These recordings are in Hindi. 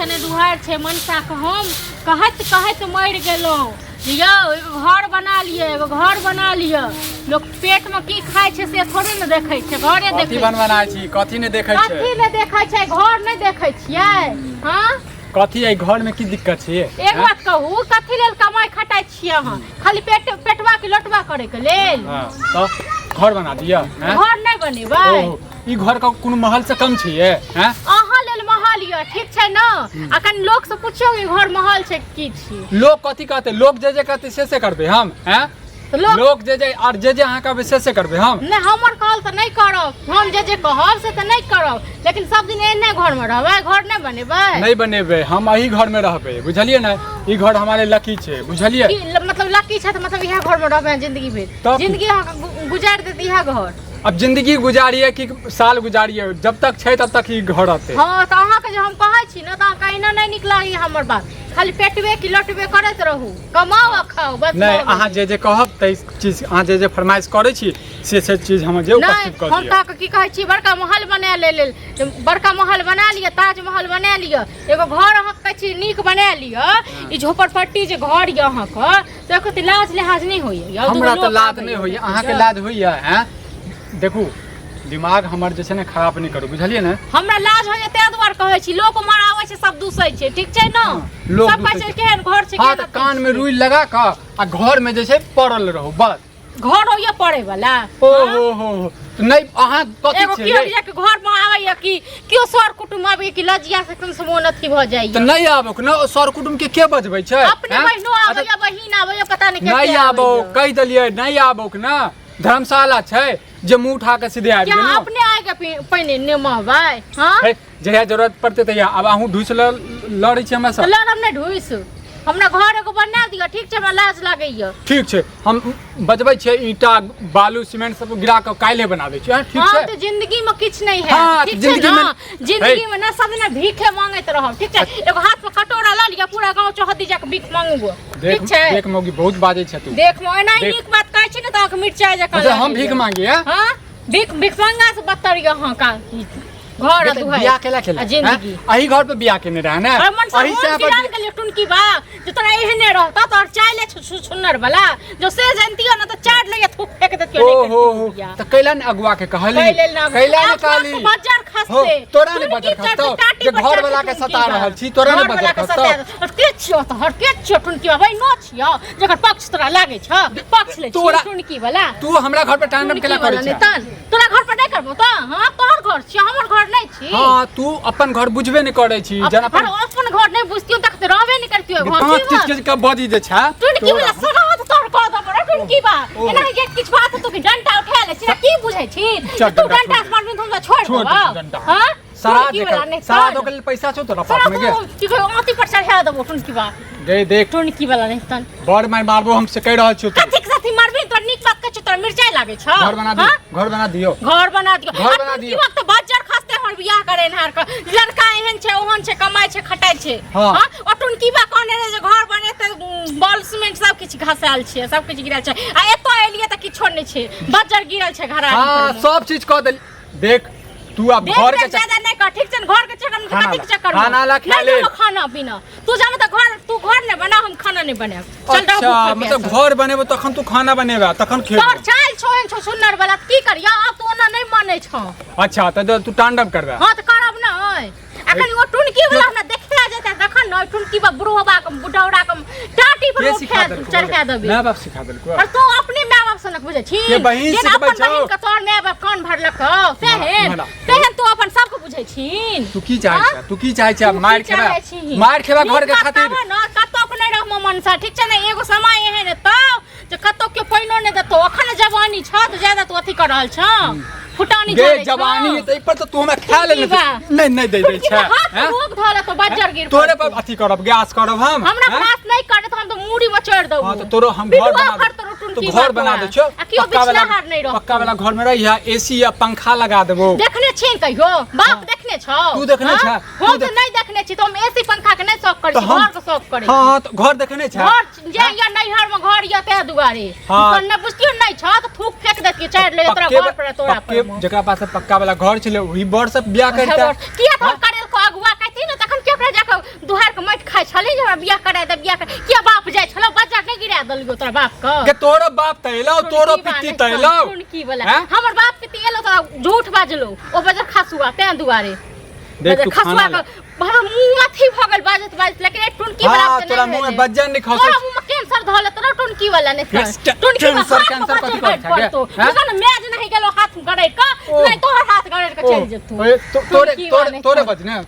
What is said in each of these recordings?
छने दुहार छे मनसा के हम कहत कहत मर गेलो यो एगो घर बना लिए एगो घर बना लियो लोग पेट में की खाय छे से थोड़े न देखै छे घरे देखै कथी बनवाना छी कथी ने देखै छे कथी ने देखै छे घर नहीं देखै छियै हां कथी है घर में की दिक्कत छे एक बात कहू कथी लेल कमाई खटाई छियै हां खाली पेटवा के लटवा करे के लेल हां तो घर बना दिया घर नहीं बनेबै ई घर का कोनो महल से कम छिए हैं अहाँ लेल महल ये ठीक छै न अखन लोग से पूछियो कि घर महल छै की छी लोग कथी कहते लोग जे कहते से करबे हम हैं लोग जे और जे अहाँ कहबे से करबे हम नहीं हमर कहल त नहीं करब हम जे कहब से त नहीं करब लेकिन सब दिन एने घर में रहबै घर नहीं बनेबै नहीं बनेबै हम एही घर में रहबै बुझलिए ना ई घर हमारे लकी छे बुझलिए मतलब लकी छै त मतलब इहा घर में रहबै जिंदगी भर जिंदगी गुजार देती इहा घर अब जिंदगी गुजारिए कि साल गुजारिए जब तक छे तब तक ही घर रहते हां त अहाँ के जे हम कहै छी न त अहाँ कहिना नहीं निकलाई हमर बात खाली पेटवे की लटवे करत रहू कमाओ आ खाओ बस नहीं अहाँ जे कहब त चीज अहाँ जे फरमाइश करै छी से चीज हम जे उपस्थित कर दियौ हम त की कहै छी बड़का महल बना लेल बड़का महल बना लिया ताजमहल बना लिया एगो घर अहाँ कहै छी नीक बना लिया ई झोपड़पट्टी जे घर य अहाँ के से कते लाज लिहाज नहीं होइया हमरा त लाज नहीं होइया अहाँ के लाज होइया हैं देखू दिमाग हमर जे छै ने खराब नहीं करू बुझलिए ना हमरा लाज होइया ते द्वार कहै छी लोग मारावे छै सब दूसै छै ठीक छै न सब कहै छै केहन घर छै हां त कान में रुई लगा क आ घर में जे छै पड़ल रहू बस घर होइया पड़े वाला ओ हो नहीं अहाँ कथि छै एगो के घर में आवेया कि कियो सर कुटुंब आवे कि लजिया से कम से मोन अथी भ जाइया त नहीं आबो न सर कुटुंब के बजबै छै अपने बहिनो आवेया बहिन आवेया पता नहीं के नहीं आबो कह देलिए नहीं आबो न धर्मशाला छै जे मुंह उठा के सीधे आबि गेल अपने आके पहिने नेमबै हां जहिया जरूरत पड़ते तहिया अब अहूँ ढूस लड़ै छी हमरा से लड़म नहीं ढूस हमरा घर एगो बना दिया ठीक छै हमरा लाज लागैया ठीक छै हम बजबै छै ईटा बालू सीमेंट सब गिरा के काल्हे बनाबै छी ठीक छै हां तो जिंदगी में किछ नहीं है ठीक छै जिंदगी में ना सब ना भीखे मांगैत रहब ठीक छै एगो हाथ में कटोरा ल लिया पूरा गांव चौहद्दी जाके भीख मांगबो ठीक छै देख मौगी बहुत बाजै छै तू देख मो एना नीक बात कहै छी न त मिर्चाई जका हम भीख मांगी हां भीख मांगा से बत्तर यहां का घर दुहाई बियाह केला जिंदगी अही घर पे बियाह केने रहा ना अही से अपन के लिए टुनकी बा जो तोरा एहने रहता तो चाइले सुन्नर वाला जो से जानती हो ना तो चाट ले थूक फेंक देती हो तो कैला ने अगुआ के कहली कैला ने कहली बाजार खसते तोरा ने बाजार खसतो जे घर वाला के सता रहल छी तोरा ने बाजार खसतो के छियो तो हर के छियो टुनकी भाई नो छियो जकर पक्ष तोरा लागे छ पक्ष ले छी टुनकी वाला तू हमरा घर पे टांडम केला करै छ तोरा घर पर नहीं करबो त हां तोहर घर छी हमर घर नहीं छी हां तू अपन घर बुझबे नहीं करै छी जना अपन घर नहीं बुझतियो त त रहबे नहीं करतियो घर पांच चीज के बदी जे छ टुनकी वाला सरात तोर को द बड़ा टुनकी बा एना के किछ बात तो के डंटा उठा ले छी की बुझै छी तू डंटा मार में तुम छोड़ दो हां सरा दो के पैसा छौ तोरा पास में गे की अति पर चढ़ा दबो टुनकी बा देख टुनकी वाला नहीं तन बड़ मार मारबो हम से कह रहल छी कथि के साथी मारबे तो निक बात कछ तोर मिर्चाई लागे छ घर बना दियो घर बना दियो वक्त बाजार खास्ते हमर बियाह करे नहार का लड़का एहन छे ओहन छे कमाई छे खटाई छे हां और टुनकी बा कोने रे जे घर बने त बॉल सीमेंट सब किछ घसाल छे सब किछ गिरल छे आ एतो एलिए त किछो नै छे बाजार गिरल छे घरा हां सब चीज क दे देख तू अब घर के ज्यादा नहीं कर ठीक छ घर के चक्कर में कथि के चक्कर खाना ला खा ले खाना पीना तू जामे त घर तू घर ने बना हम खाना नहीं बनाए चल अच्छा मतलब घर बनेबो तखन तू खाना बनेबा तखन खेबो तोर चाल छोहन छ सुन्नर वाला की करिया अब तू ओना नहीं माने छ अच्छा त तू तांडव करबा हां त करब ना अखन वो टुनकी वाला हमरा देखला जेता तखन न टुनकी बा बुढ़वा का बुढ़ौड़ा का टाटी पर उठा चढ़ा देबे माय बाप सिखा देल को और तू अपने माय बाप सनक बुझे छी के बहिन सिखबै छौ बहिन का तोर माय बाप कान भरलक तेहन तू अपन सब को बुझे छी तू की चाहै तू की चाहै छ मार खेबा घर के खातिर न कतो को नहीं रहमो मनसा ठीक छ न एगो समय एहन त जे कतो के पैनो ने देतो अखन जवानी छ त ज्यादा तू अथी कर रहल छ फुटानी गे जवानी त पर त तू हमरा खा ले नहीं दे दे छ हैं रोग धला तो बाजार गिर तोरे पर अथी करब गैस करब हम हमरा बात नहीं करे त हम तो मूड़ी में चढ़ दबो हां तो तोरो हम घर बना दे छो पक्का वाला घर में रही है एसी या पंखा लगा देबो देखने छी कहियो बाप देखने छ तू देखने छ हम तो नहीं देखने छी तो हम एसी पंखा के नहीं शौक करै छी घर के शौक करै छी हां तो घर देखने छ घर जे या नैहर में घर या ते दुआरे तन ने बुझतियो नहीं छ तो थूक फेंक देत के चार ले तोरा घर पर तोरा पर जेकरा पास पक्का वाला घर छले वही बर से ब्याह करता किया तो करेल को अगुआ कहती न तखन केकरा जाके दुहार के मट खाइ छली जे हमरा बियाह करा दे बियाह के बाप जाय छलो बच्चा के गिरा देलियो तोरा बाप के तोरो बाप तैलो तोरो पित्ती तैलो की बोला हमर बाप के तेलो तो झूठ बाजलो ओ बजर खसुआ ते दुआरे देख तू खाना बाबा मुंह माथी भगल बाजत लेकिन टुनकी वाला हां तोरा मुंह में बज्जन नहीं खाओ तोरा मुंह में कैंसर धोले तोरा टुनकी वाला नहीं टुनकी कैंसर कथि कर तो जखन मैज नहीं गेलो हाथ गड़ै का नहीं तोहर हाथ गड़ै के चल जतू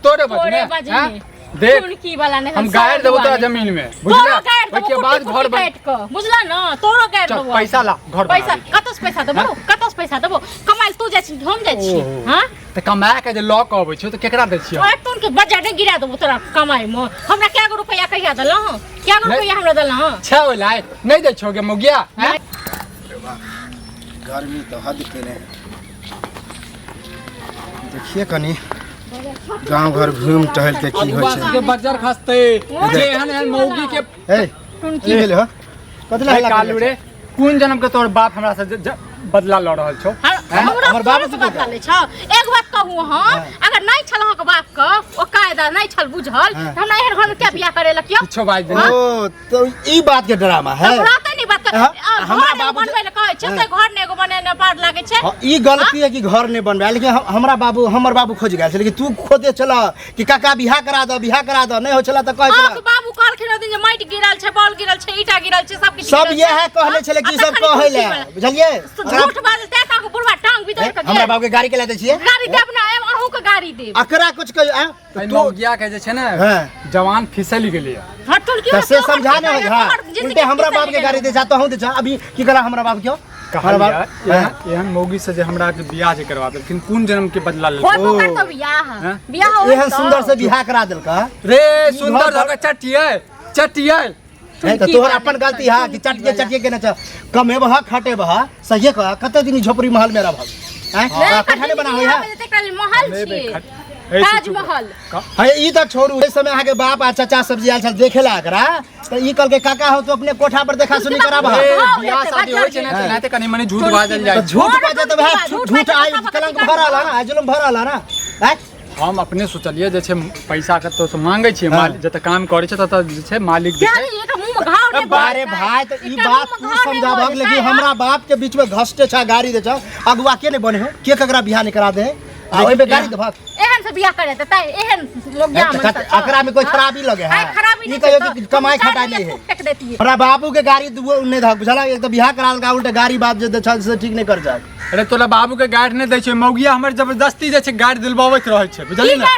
तोरे बजने देख टुनकी वाला नहीं हम गाड़ देबो तोरा जमीन में बुझला ओके बाद घर बैठ के बुझला ना तोरो गाड़ देबो पैसा ला घर पैसा कतस पैसा देबो कतस पैसा देबो कमाई तू जाय छी हम जाय छी हां त कमाए के जे लॉक आबै छ त केकरा दै छी ओए टुन के बजा दे गिरा देबो तोरा कमाई में हमरा क्या गो रुपया कहिया देला हां क्या गो रुपया हमरा देला हां छ लाय नहीं दै छोगे मुगिया हैं गर्मी तो हद केने देखिए कनी गांव घर घूम टहल के की होय छै के बजर खसते जे एहन मौगी के ए की भेल हो कतला कालू रे कोन जन्म के तोर बाप हमरा से बदला ल रहल छौ हमर बाप से बदला ले छ एक बात कहू हां अगर नहीं छल के बाप के ओ कायदा नहीं छल बुझल हमरा एहन घर में क्या बियाह करे ल क्यों कुछो बाज दे ओ तो ई बात के ड्रामा है हमरा त नहीं बात हमरा बाबू बनबै ल कहै छै से घर ने एगो बने न पार लागे छै ई गलती है कि घर ने बनबा लेकिन हमर बाबू खोज गेल छै लेकिन तू खोदे चला कि काका बियाह करा दो नहीं हो चला त कहै चला बाबू कहलखिन दिन जे माटि गिरल छै बॉल गिरल छै ईटा गिरल छै सब किछ सब ये है कहले छले कि सब कहै ले बुझलिए झूठ बाजल ते का बुढ़वा टांग भीतर के हमरा बाबू के गाड़ी के लेते छिए गाड़ी देब ना अहू के गाड़ी देब अकरा कुछ कह तो गया के जे छै ने जवान फिसल गेलिए हटुल की से समझा ने हां उल्टे हमरा बाप के गाड़ी दे जा तो हूं दे जा अभी की करा हमरा बाप क्यों एहन मौगी से जे हमरा के बियाह जे करवा देलखिन कोन जन्म के बदला ले ओ तो बियाह हो एहन सुंदर से बियाह करा देलका रे सुंदर धके चटिए नहीं तो तोहर अपन गलती है कि चटिए के न कमे बहा खटे बहा सही कह कते दिन झोपड़ी महल में रहब हैं कठने बना होय है महल छी ताजमहल है ई त छोड़ू ए समय आगे बाप आ चाचा सब्जी आल छल देखेला एकरा त ई कल के काका हो तो अपने कोठा पर देखा सुनी कराबा बियाह शादी होय छै ना त कनी मनी झूठ बाजल जाय झूठ बाजे त भाई झूठ आई कलंक भरल है ना जुलम भरल है ना हैं हम अपने सोचलिए जे छै पैसा के तो मांगे छी मालिक जत काम करे छै तत जे छै मालिक दे छै बारे भाई तो ई बात तू समझाबक लेकिन हमरा बाप के बीच में घसटे छा गाड़ी दे छ अगुआ के ने बने हो के ककरा बियाह नहीं करा दे आ ओइ पे गाड़ी दे भाग एहन से बियाह करे त एहन लोग जा मन अकरा में कोई खराबी लगे है ई कहियो कि कमाई खटा ली है हमरा बाबू के गाड़ी ने धक बुझला एक तो बियाह करा का उल्टा गाड़ी बाप जे छल से ठीक नहीं कर जाए अरे तोरा बाबू के गाड़ी नहीं दै छै मौगिया हमर जबरदस्ती जे छै गाड़ी दिलबावैत रहै छै बुझली ना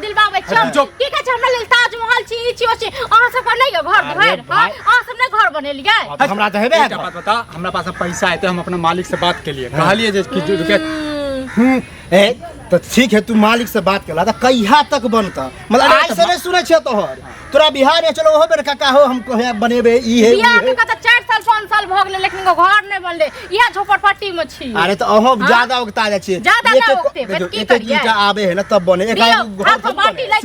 दिलबावै छै की कहै छै हमरा लेल ताजमहल छी ई छी अहाँ सब पर नहीं घर अहाँ सब नहीं घर बनेलियै हमरा त हेबे बात बता हमरा पास पैसा है तो हम अपना मालिक से बात के लिए कहलिए जे कि ए तो ठीक है तू मालिक से बात करला त कहिया तक बनता मतलब आज से नहीं सुनै छ तोहर तोरा बिहार में चलो हो बेर काका हो हम कहे बनेबे ई है बियाह के कत 4 साल 5 साल भ गेलै लेकिन घर नहीं बनले इहा झोपड़पट्टी में छी अरे तो अहो ज्यादा उगता जा छी ज्यादा ना उगते की करिए एक आबे है ना तब बने एक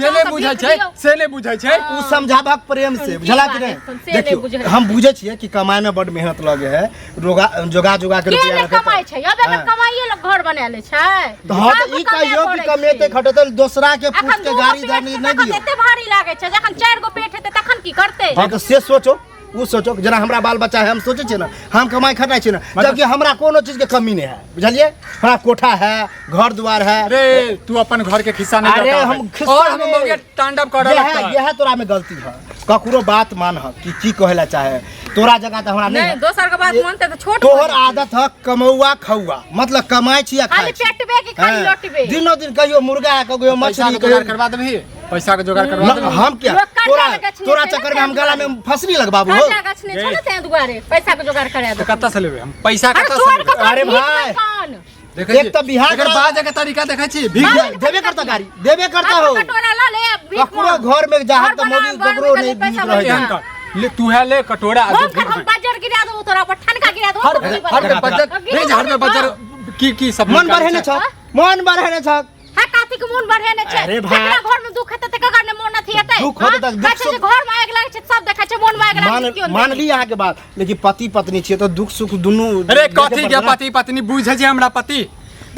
से नहीं बुझै छै उ समझाबक प्रेम से बुझला कि नहीं देखियो हम बुझे छिए कि कमाई में बड़ मेहनत लगे है जोगा के रुपया रखे कमाई छै अब अगर कमाईए लोग घर बना ले छै त ई कहियो कि कमेते खटते दूसरा के पूछ के गाड़ी दे नहीं दियो कते भारी लागे छै जखन 4 गो पेट हेते तखन की करते हां तो से सोचो वो सोचो जना हमरा बाल बच्चा है हम सोचे छे ना हम कमाई खटाई छे ना जबकि हमरा कोनो चीज के कमी नहीं है बुझलिए हमरा कोठा है घर द्वार है रे तू अपन घर के खिस्सा नहीं अरे देता हम और हम मौगे तांडव कर लगता है यह तोरा में गलती है ककरो बात मान ह कि की कहला चाहे तोरा जगह त हमरा नहीं दोसर के बात मानते त छोट तोहर आदत है कमौआ खौआ मतलब कमाई छी आ खाली पेटबे कि खाली लोटबे दिनो दिन कहियो मुर्गा कहियो मछली कहियो करवा देबही पैसा के जोगाड़ करवा देबही हम क्या तोरा चक्कर में हम गला में फसरी लगबाबू हो पैसा के जोगाड़ करा दे कत्ता से लेबे हम पैसा कत्ता से लेबे अरे भाई एक तो बिहार एकर बाद के तरीका देखै छी देबे करता गाड़ी देबे करता हो कटोरा ला ले ककरो घर में जहां त मोगी ककरो नहीं बीत रहे ले तू है ले कटोरा हम बाजार गिरा दो तोरा पर ठनका गिरा दो हर बजर रे झाड़ में बजर की सब मन बढ़े ने छ हा काती के मन बढ़े ने छै अरे भाई घर में दुख हेते त ककर ने मन अथी हेते दुख होते त दुख से घर में आग लागे छै सब देखै छै मन में आग लागे क्यों मान ली यहां के बात लेकिन पति पत्नी छिए तो दुख सुख दुनु अरे कथि के पति पत्नी बुझै छै हमरा पति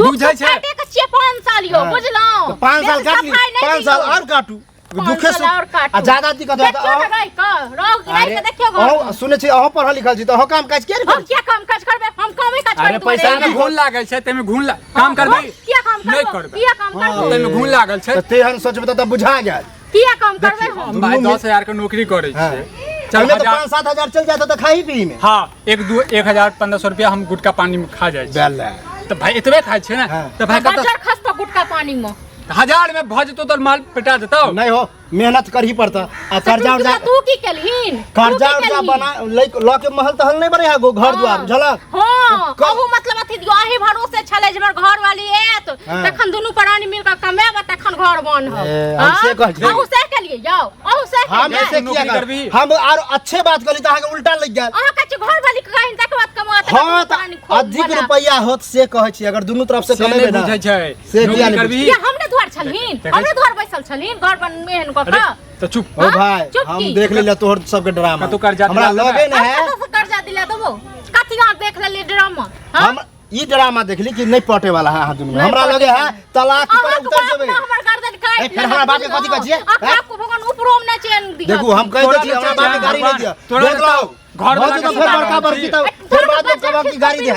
बुझै छै काटे के छिए 5 साल यो बुझलौ 5 साल काट ली 5 साल और काटू दुखे से और काटू। आ ज्यादा दिक्कत है देखियो ना रही का रोग गिराई के देखियो घर सुने छी अहो पढ़ल लिखल छी त हो काम काज के हम क्या काम काज करबे हम कामे काज अरे करबे पैसा में घून लागल छै तेमे घून काम करबे क्या काम नहीं करबे करबे क्या काम करबे तेमे घून लागल छै त तेहन सोचबे त बुझा गेल क्या काम करबे हम हम भाई 10,000 के नौकरी करे छियै चल चल तो 5-7 हजार चल जाता त खाई पी में हां 1,000-1,500 रुपया हम गुटका पानी में खा जाय छी बेल तो भाई इतबे खाय छै ना तो भाई कत बाजार खस्ता गुटका पानी में 1000 में भ जतो तो माल पेटा जतो नहीं हो मेहनत करही पड़ता आ कर्जा उर्जा तू की केलहिन कर्जा उर्जा बना ल के महल तहल नहीं बने गो घर द्वार झलक हां कहू मतलब अथी दियो आही भरोसे छले जे हमर घर वाली एत तखन दुनू प्राणी मिलकर कमेबा तखन घर बन हो हम से कह छी अहू से केलिए जाओ अहू से हम ऐसे किया कर हम और अच्छे बात करी त आगे उल्टा लग गेल अहाँ कछ घर वाली के कहिन तक बात कमात हां त अधिक रुपया होत से कहै छी अगर दुनू तरफ से कमेबे ना बुझै छै से किया नहीं करबी ये हमने द्वार छलहिन हमने द्वार बैसल छलहिन घर बन मेहन को का तो चुप ओ भाई हम देख ले तोहर सबके ड्रामा कतौ कर्जा हमरा दिला लगे न है कर्जा दिला देबो कथि आंख देख लेली ड्रामा हम ई ड्रामा देखली कि नहीं पटे वाला है दुनू हमरा लगे है तलाक पर उतर जेबे हमर गर्दन काट ए, फिर हमरा बाप के कथी कहै छियै? आपको भगवान ऊपरोम ना चैन दिया देखू हम कह दे छी हमरा बाप के गाड़ी नहीं दिया देख लो घर वाला तो फिर बड़का बड़की तो फिर बाद में कबा की गाड़ी दे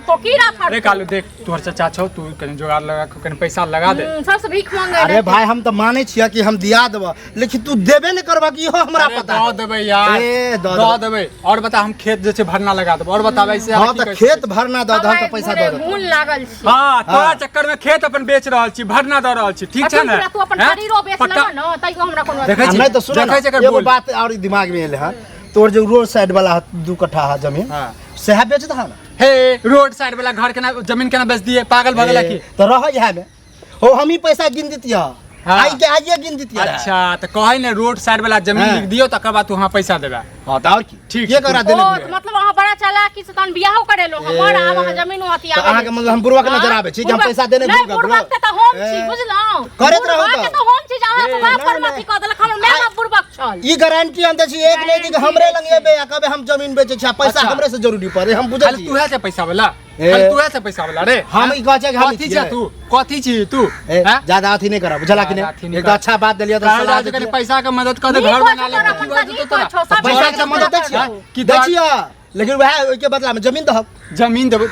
तो कीड़ा फाड़ अरे कालू देख तोहर चाचा छौ तू कनी जुगाड़ लगा के कनी पैसा लगा दे सबसे भीख मांगे अरे भाई हम तो माने छिया कि हम दिया देब लेकिन तू देबे नहीं करबा कि इहो हमरा पता दो देबे यार ए, दो दो देबे और बता हम खेत जे छै भरना लगा देब और बताबै से हां तो खेत भरना दो हम तो पैसा दे दे घून लागल छी हां तोरा चक्कर में खेत अपन बेच रहल छी भरना दे रहल छी ठीक छै ना तू अपन शरीरो बेच लेबा न तइयो हमरा कोनो देखै छी नहीं तो सुन देखै छै एगो बात और दिमाग में एले हां तोर जो रोड साइड वाला 2 कट्ठा है जमीन हां सेहा बेचत है ना हे रोड साइड वाला घर के ना जमीन के ना बेच दिए पागल भगल की तो रह यहां में हो हम ही पैसा गिन देतिया आई के आइए गिन देतिया अच्छा तो कहै ने रोड साइड वाला जमीन लिख दियो तकर बाद तू हमरा पैसा देबे हां तो और की ठीक के करा देले मतलब वहां बड़ा चालाकी से तन बियाह करेलो हमर वहां जमीन होती तो अहाँ के मतलब हम बुरवा के नजर आवे छी कि हम पैसा देने नहीं बुरबक त हम छी बुझलौ करत रहो तो हम छी जहां तो बाप पर मथी क देलक हमर माय बाप बुरबक छल ई गारंटी हम दै छी एक नहीं दी हमरे लंग एबे या कहबे हम जमीन बेचे छी पैसा हमरे से जरूरी पड़े हम बुझै छी तू है से पैसा वाला तू है से पैसा वाला रे हम ई कहै छै हम कथी छै तू कथी छी तू ज्यादा अथी नहीं करा बुझला कि नहीं एक अच्छा बात देलियो तो सलाह दे पैसा के मदद कर दे घर बना ले पैसा के मदद दै छियै कि दै छियै लेकिन वह ओके बदला में जमीन दहब जमीन देबो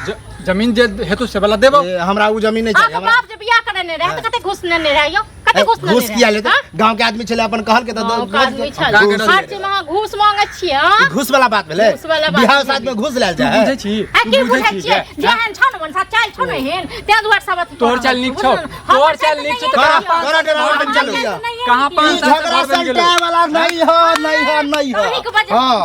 जमीन जे हेतु से वाला देबो हमरा उ जमीन नहीं चाहिए बाप जे बियाह करने रहे त कते घुस ने रहियो कते घुस ने घूस किया लेते गांव के आदमी छले अपन कहल के तो आदमी छल हर चीज में घूस मांगे छियै घूस वाला बात भेले बियाह साथ में घूस लेल जाय बुझै छी की बुझै छियै जेहन छौ न मनसा चाल छौ न हेन ते दुआर सब तोर चाल नीक छौ तोर चाल नीक छौ करा डेरा बन चलो कहां 5 झगड़ा सलटा वाला नहीं हो नहीं हो नहीं हो हां